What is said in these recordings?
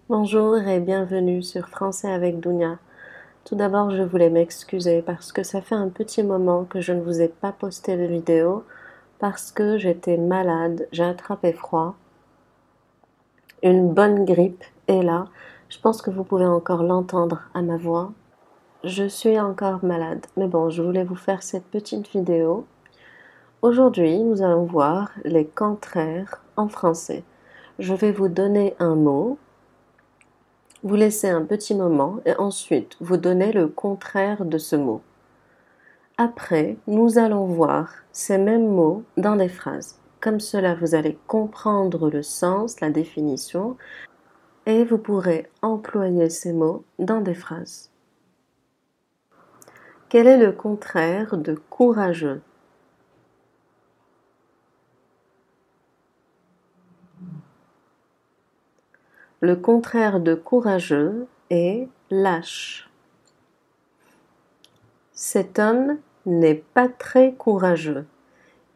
Bonjour et bienvenue sur Français avec Dounia. Tout d'abord, je voulais m'excuser parce que ça fait un petit moment que je ne vous ai pas posté de vidéo parce que j'étais malade, j'ai attrapé froid, une bonne grippe est là. Je pense que vous pouvez encore l'entendre à ma voix. Je suis encore malade, mais bon, je voulais vous faire cette petite vidéo. Aujourd'hui, nous allons voir les contraires en français. Je vais vous donner un mot. Vous laissez un petit moment et ensuite vous donnez le contraire de ce mot. Après, nous allons voir ces mêmes mots dans des phrases. Comme cela, vous allez comprendre le sens, la définition, et vous pourrez employer ces mots dans des phrases. Quel est le contraire de courageux? Le contraire de courageux est lâche. Cet homme n'est pas très courageux.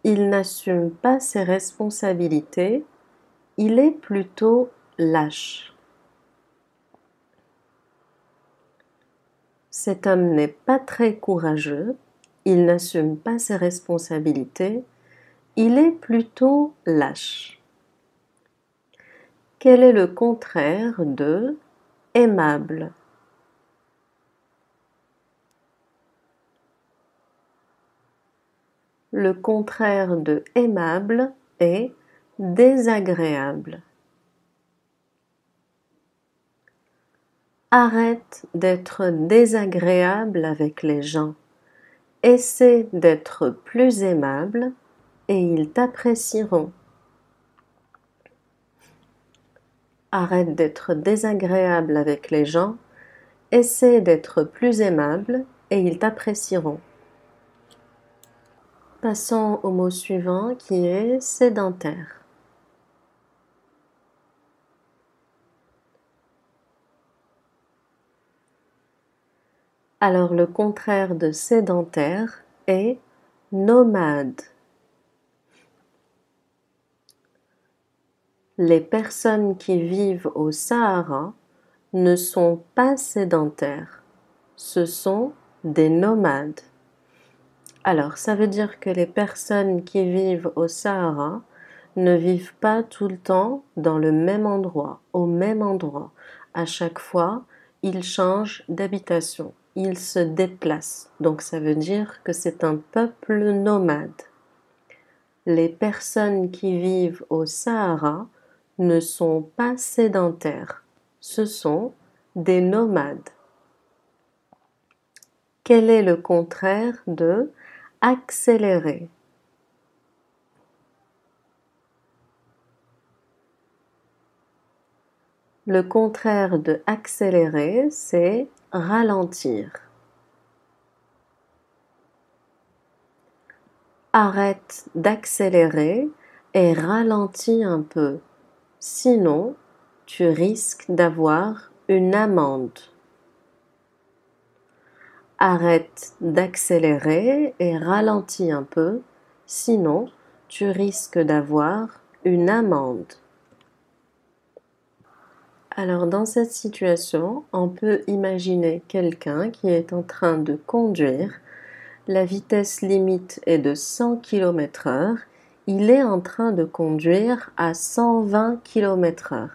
Il n'assume pas ses responsabilités, il est plutôt lâche. Cet homme n'est pas très courageux, il n'assume pas ses responsabilités, il est plutôt lâche. Quel est le contraire de aimable? Le contraire de aimable est désagréable. Arrête d'être désagréable avec les gens. Essaie d'être plus aimable et ils t'apprécieront. Arrête d'être désagréable avec les gens. Essaie d'être plus aimable et ils t'apprécieront. Passons au mot suivant qui est sédentaire. Alors le contraire de sédentaire est nomade. Les personnes qui vivent au Sahara ne sont pas sédentaires, ce sont des nomades. Alors ça veut dire que les personnes qui vivent au Sahara ne vivent pas tout le temps dans le même endroit, au même endroit. À chaque fois, ils changent d'habitation, ils se déplacent. Donc ça veut dire que c'est un peuple nomade. Les personnes qui vivent au Sahara ne sont pas sédentaires, ce sont des nomades. Quel est le contraire de accélérer? Le contraire de accélérer, c'est ralentir. Arrête d'accélérer et ralentis un peu. Sinon, tu risques d'avoir une amende. Arrête d'accélérer et ralentis un peu. Sinon, tu risques d'avoir une amende. Alors dans cette situation, on peut imaginer quelqu'un qui est en train de conduire. La vitesse limite est de 100 km/h. Il est en train de conduire à 120 km/h.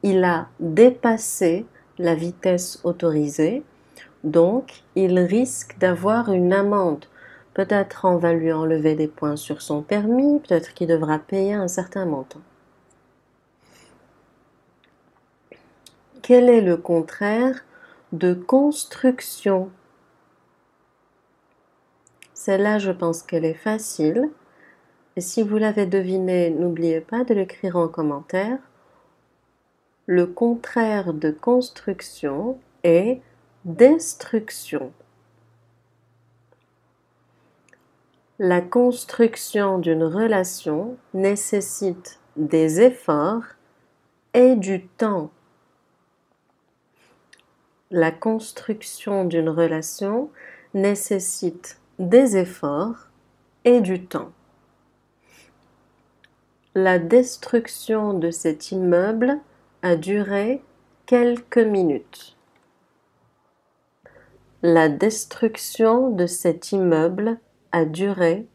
Il a dépassé la vitesse autorisée, donc il risque d'avoir une amende. Peut-être on va lui enlever des points sur son permis, peut-être qu'il devra payer un certain montant. Quel est le contraire de construction? Celle-là, je pense qu'elle est facile. Et si vous l'avez deviné, n'oubliez pas de l'écrire en commentaire. Le contraire de construction est destruction. La construction d'une relation nécessite des efforts et du temps. La construction d'une relation nécessite des efforts et du temps. La destruction de cet immeuble a duré quelques minutes. La destruction de cet immeuble a duré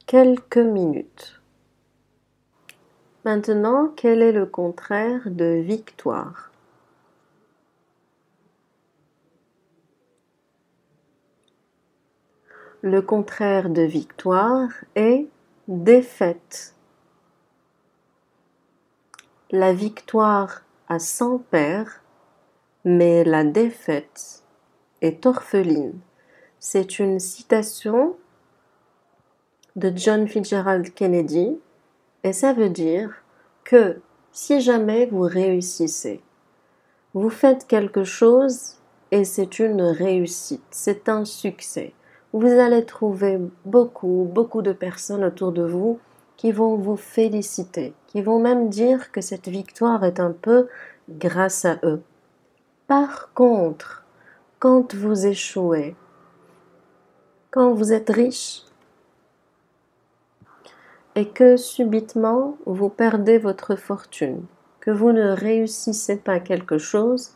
quelques minutes. Maintenant, quel est le contraire de victoire? Le contraire de victoire est défaite. La victoire a 100 pères, mais la défaite est orpheline. C'est une citation de John Fitzgerald Kennedy et ça veut dire que si jamais vous réussissez, vous faites quelque chose et c'est une réussite, c'est un succès. Vous allez trouver beaucoup de personnes autour de vous qui vont vous féliciter, qui vont même dire que cette victoire est un peu grâce à eux. Par contre, quand vous échouez, quand vous êtes riche et que subitement vous perdez votre fortune, que vous ne réussissez pas quelque chose,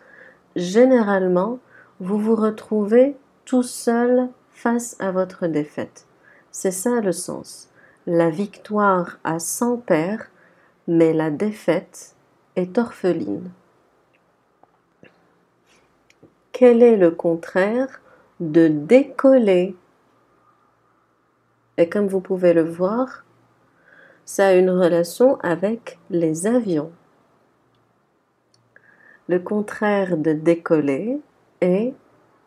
généralement, vous vous retrouvez tout seul face à votre défaite. C'est ça le sens. La victoire a 100 pères, mais la défaite est orpheline. Quel est le contraire de décoller? Et comme vous pouvez le voir, ça a une relation avec les avions. Le contraire de décoller est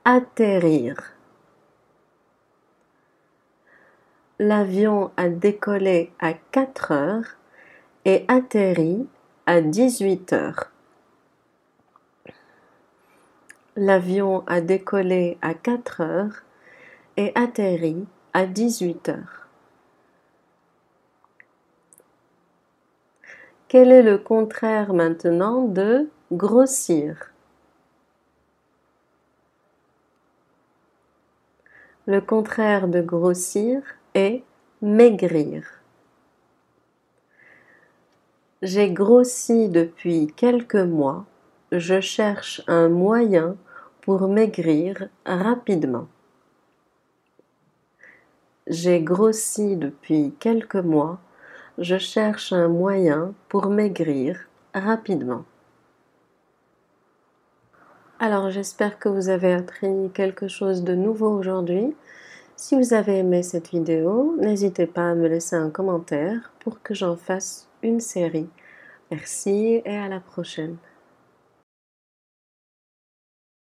atterrir. L'avion a décollé à 4 heures et atterri à 18 heures. L'avion a décollé à 4 heures et atterri à 18 heures. Quel est le contraire maintenant de grossir? Le contraire de grossir est maigrir. J'ai grossi depuis quelques mois. Je cherche un moyen pour maigrir rapidement. J'ai grossi depuis quelques mois. Je cherche un moyen pour maigrir rapidement. Alors j'espère que vous avez appris quelque chose de nouveau aujourd'hui. Si vous avez aimé cette vidéo, n'hésitez pas à me laisser un commentaire pour que j'en fasse une série. Merci et à la prochaine.